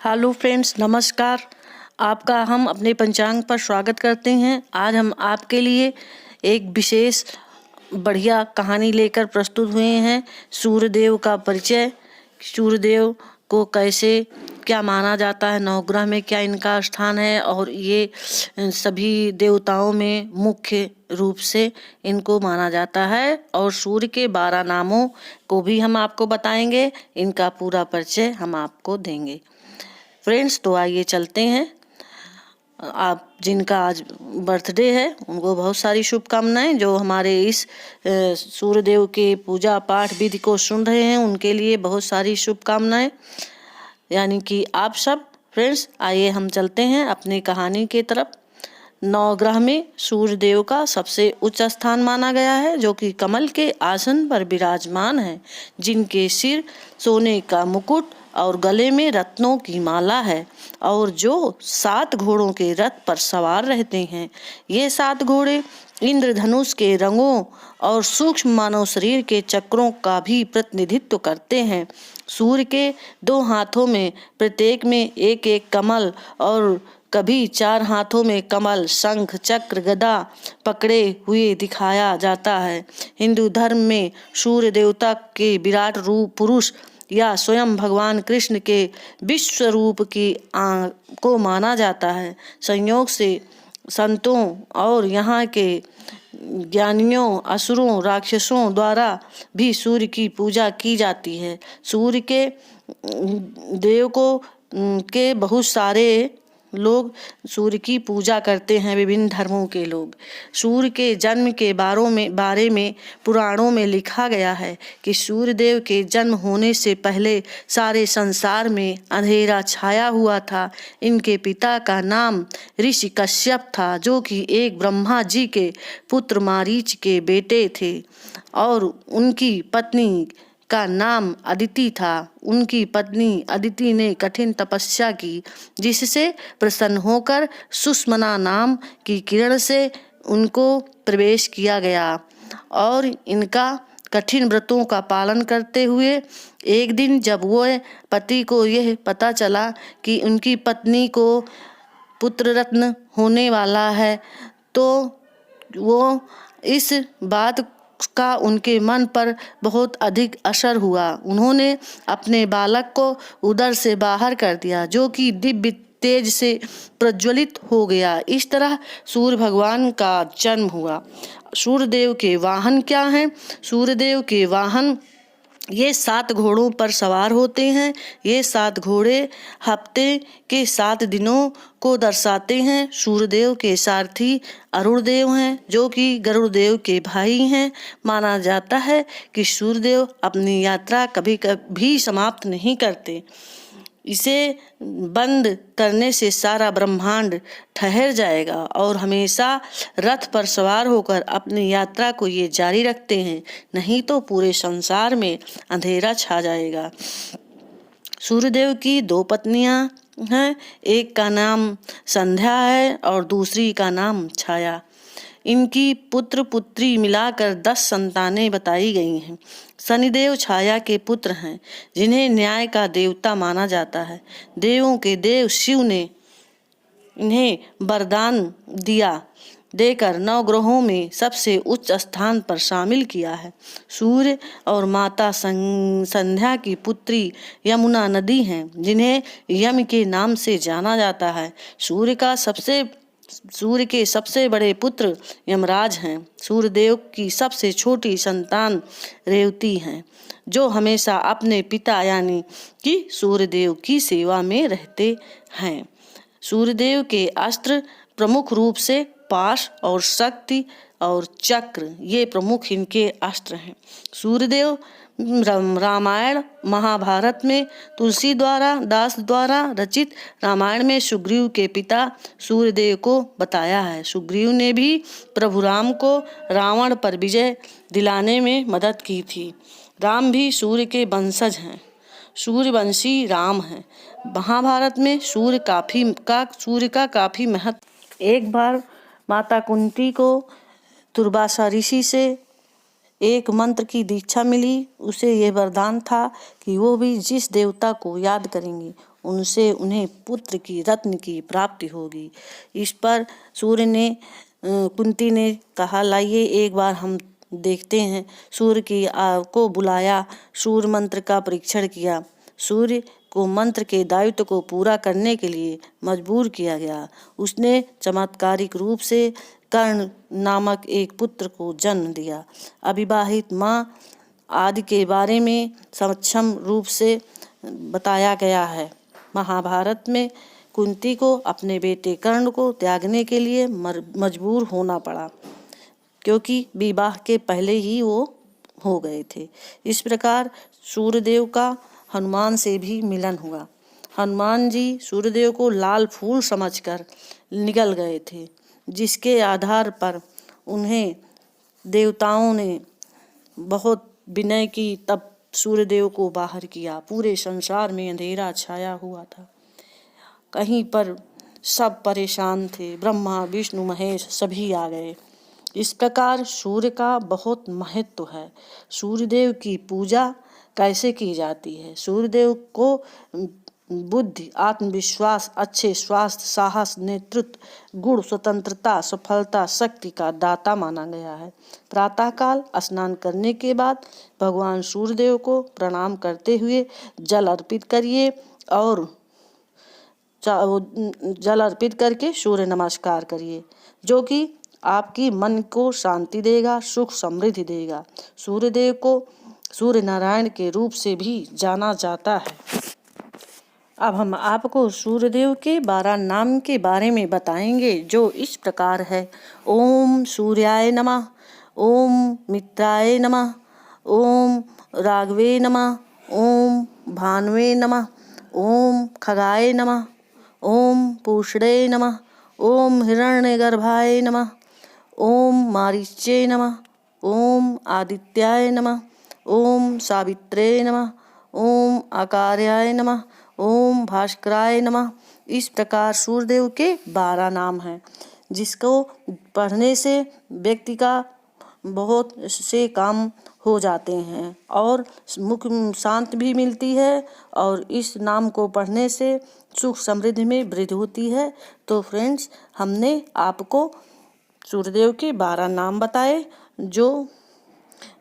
Hello friends, नमस्कार। आपका हम अपने पंचांग पर स्वागत करते हैं। आज हम आपके लिए एक विशेष बढ़िया कहानी लेकर प्रस्तुत हुए हैं। सूर्यदेव का परिचय, सूर्यदेव को कैसे क्या माना जाता है, नवग्रह में क्या इनका स्थान है और ये सभी देवताओं में मुख्य रूप से इनको माना जाता है। और सूर्य के 12 नामों को भी हम आपको बताएंगे, इनका पूरा परिचय हम आपको देंगे। फ्रेंड्स, तो आइए चलते हैं। आप जिनका आज बर्थडे है उनको बहुत सारी शुभकामनाएं। जो हमारे इस सूर्यदेव के पूजा पाठ विधि को सुन रहे हैं उनके लिए बहुत सारी शुभकामनाएं, यानी कि आप सब। फ्रेंड्स, आइए हम चलते हैं अपनी कहानी के तरफ। नवग्रह में सूर्यदेव का सबसे उच्च स्थान माना गया है, जो कि कमल के आसन पर विराजमान है, जिनके सिर सोने का मुकुट और गले में रत्नों की माला है, और जो 7 घोड़ों के रथ पर सवार रहते हैं। ये 7 घोड़े इंद्रधनुष के रंगों और सूक्ष्म मानव शरीर के चक्रों का भी प्रतिनिधित्व करते हैं। सूर्य के 2 हाथों में प्रत्येक में एक एक कमल, और कभी 4 हाथों में कमल, शंख, चक्र, गदा पकड़े हुए दिखाया जाता है। हिंदू धर्म में सूर्य देवता के विराट रूप पुरुष या स्वयं भगवान कृष्ण के विश्व रूप को माना जाता है। संयोग से संतों और यहाँ के ज्ञानियों, असुरों, राक्षसों द्वारा भी सूर्य की पूजा की जाती है। सूर्य के देव को के बहुत सारे लोग सूर्य की पूजा करते हैं, विभिन्न धर्मों के लोग। सूर्य के जन्म के बारे में पुराणों में लिखा गया है कि सूर्यदेव के जन्म होने से पहले सारे संसार में अंधेरा छाया हुआ था। इनके पिता का नाम ऋषि कश्यप था, जो कि एक ब्रह्मा जी के पुत्र मारीच के बेटे थे, और उनकी पत्नी का नाम अदिति था। उनकी पत्नी अदिति ने कठिन तपस्या की, जिससे प्रसन्न होकर सुषमना नाम की किरण से उनको प्रवेश किया गया, और इनका कठिन व्रतों का पालन करते हुए एक दिन जब वो पति को यह पता चला कि उनकी पत्नी को पुत्र रत्न होने वाला है, तो वो इस बात का उनके मन पर बहुत अधिक असर हुआ। उन्होंने अपने बालक को उदर से बाहर कर दिया, जो कि दिव्य तेज से प्रज्वलित हो गया। इस तरह सूर्य भगवान का जन्म हुआ। सूर्यदेव के वाहन क्या हैं? सूर्यदेव के वाहन ये 7 घोड़ों पर सवार होते हैं। ये 7 घोड़े हफ्ते के 7 दिनों को दर्शाते हैं। सूर्यदेव के सारथी अरुणदेव हैं, जो कि गरुड़देव के भाई हैं। माना जाता है कि सूर्यदेव अपनी यात्रा कभी कभी समाप्त नहीं करते। इसे बंद करने से सारा ब्रह्मांड ठहर जाएगा, और हमेशा रथ पर सवार होकर अपनी यात्रा को ये जारी रखते हैं, नहीं तो पूरे संसार में अंधेरा छा जाएगा। सूर्यदेव की 2 पत्नियां हैं, एक का नाम संध्या है और दूसरी का नाम छाया। इनकी पुत्र पुत्री मिलाकर 10 संतानें बताई गई हैं। शनिदेव छाया के पुत्र हैं, जिन्हें न्याय का देवता माना जाता है। देवों के देव शिव ने इन्हें वरदान देकर 9 ग्रहों में सबसे उच्च स्थान पर शामिल किया है। सूर्य और माता संध्या की पुत्री यमुना नदी हैं, जिन्हें यम के नाम से जाना जाता है। सूर्य के सबसे बड़े पुत्र यमराज हैं। सूर्यदेव की सबसे छोटी संतान रेवती हैं, जो हमेशा अपने पिता यानी कि सूर्यदेव की सेवा में रहते हैं। सूर्यदेव के अस्त्र प्रमुख रूप से पाश और शक्ति और चक्र, ये प्रमुख इनके अस्त्र हैं। सूर्यदेव रामायण महाभारत में दास द्वारा रचित रामायण में सुग्रीव के पिता सूर्यदेव को बताया है। सुग्रीव ने भी प्रभु राम को रावण पर विजय दिलाने में मदद की थी। राम भी सूर्य के वंशज हैं, सूर्यवंशी राम हैं। महाभारत में सूर्य का काफी महत्व। एक बार माता कुंती को दुर्वासा ऋषि से एक मंत्र की दीक्षा मिली। उसे यह वरदान था कि वो भी जिस देवता को याद करेंगी उनसे उन्हें पुत्र की रत्न की प्राप्ति होगी। इस पर सूर्य ने कुंती ने कहा, लाइए एक बार हम देखते हैं। सूर्य को बुलाया, सूर्य मंत्र का परीक्षण किया। सूर्य को मंत्र के दायित्व को पूरा करने के लिए मजबूर किया गया। उसने चमत्कारिक रूप से कर्ण नामक एक पुत्र को जन्म दिया। अविवाहित माँ आदि के बारे में सक्षम रूप से बताया गया है। महाभारत में कुंती को अपने बेटे कर्ण को त्यागने के लिए मजबूर होना पड़ा, क्योंकि विवाह के पहले ही वो हो गए थे। इस प्रकार सूर्यदेव का हनुमान से भी मिलन हुआ। हनुमान जी सूर्यदेव को लाल फूल समझकर निकल गए थे, जिसके आधार पर उन्हें देवताओं ने बहुत विनय की, तब सूर्यदेव को बाहर किया। पूरे संसार में अंधेरा छाया हुआ था, कहीं पर सब परेशान थे। ब्रह्मा विष्णु महेश सभी आ गए। इस प्रकार सूर्य का बहुत महत्व है। सूर्यदेव की पूजा कैसे की जाती है? सूर्यदेव को बुद्धि, आत्मविश्वास, अच्छे स्वास्थ्य, साहस, नेतृत्व गुण, स्वतंत्रता, सफलता, शक्ति का दाता माना गया है। प्रातःकाल स्नान करने के बाद भगवान सूर्यदेव को प्रणाम करते हुए जल अर्पित करिए और जल अर्पित करके सूर्य नमस्कार करिए, जो कि आपकी मन को शांति देगा, सुख समृद्धि देगा। सूर्यदेव को सूर्य नारायण के रूप से भी जाना जाता है। अब हम आपको सूर्यदेव के 12 नाम के बारे में बताएंगे, जो इस प्रकार है। ओम सूर्याय नमः, ओम मित्राय नमः, ओम राघवे नमः, ओम भानुवे नमः, ओम खगाय नमः, ओम पूषणे नमः, ओम हिरण्यगर्भाय नमः, ओम मारीचे नमः, ओम आदित्याय नमः, ओम सावित्रे नमः, ओम आकार्याय नमः, ओम भास्कराय नमः। इस प्रकार सूर्यदेव के 12 नाम हैं, जिसको पढ़ने से व्यक्ति का बहुत से काम हो जाते हैं और मुख शांत भी मिलती है, और इस नाम को पढ़ने से सुख समृद्धि में वृद्धि होती है। तो फ्रेंड्स, हमने आपको सूर्यदेव के 12 नाम बताए, जो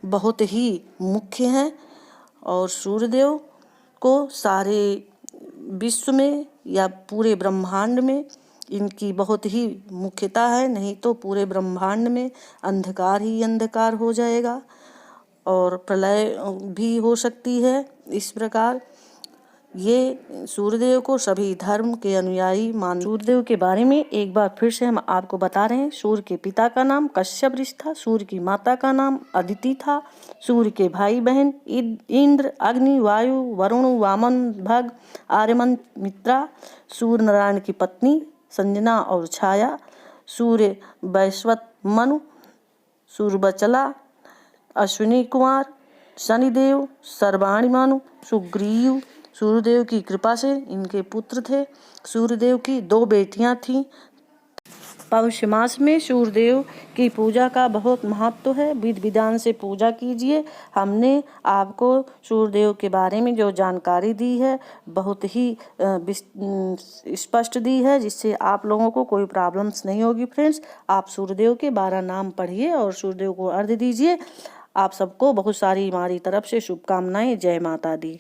बहुत ही मुख्य हैं, और सूर्यदेव को सारे विश्व में या पूरे ब्रह्मांड में इनकी बहुत ही मुख्यता है। नहीं तो पूरे ब्रह्मांड में अंधकार ही अंधकार हो जाएगा और प्रलय भी हो सकती है। इस प्रकार ये सूर्यदेव को सभी धर्म के अनुयायी मान। सूर्यदेव के बारे में एक बार फिर से हम आपको बता रहे हैं। सूर्य के पिता का नाम कश्यप ऋषि था। सूर्य की माता का नाम अदिति था। सूर्य के भाई बहन इंद्र, अग्नि, वायु, वरुण, वामन, भग, आर्यमन, मित्रा। सूर्य नारायण की पत्नी संजना और छाया। सूर्य वैश्वत मनु, सूर्य बचला, अश्विनी कुमार, शनिदेव, सर्वाणी मनु, सुग्रीव। सूर्यदेव की कृपा से इनके पुत्र थे। सूर्यदेव की 2 बेटियां थीं। पौष मास में सूर्यदेव की पूजा का बहुत महत्व है। विधि विधान से पूजा कीजिए। हमने आपको सूर्यदेव के बारे में जो जानकारी दी है बहुत ही स्पष्ट दी है, जिससे आप लोगों को कोई प्रॉब्लम्स नहीं होगी। फ्रेंड्स, आप सूर्यदेव के 12 नाम पढ़िए और सूर्यदेव को अर्घ्य दीजिए। आप सबको बहुत सारी हमारी तरफ से शुभकामनाएं। जय माता दी।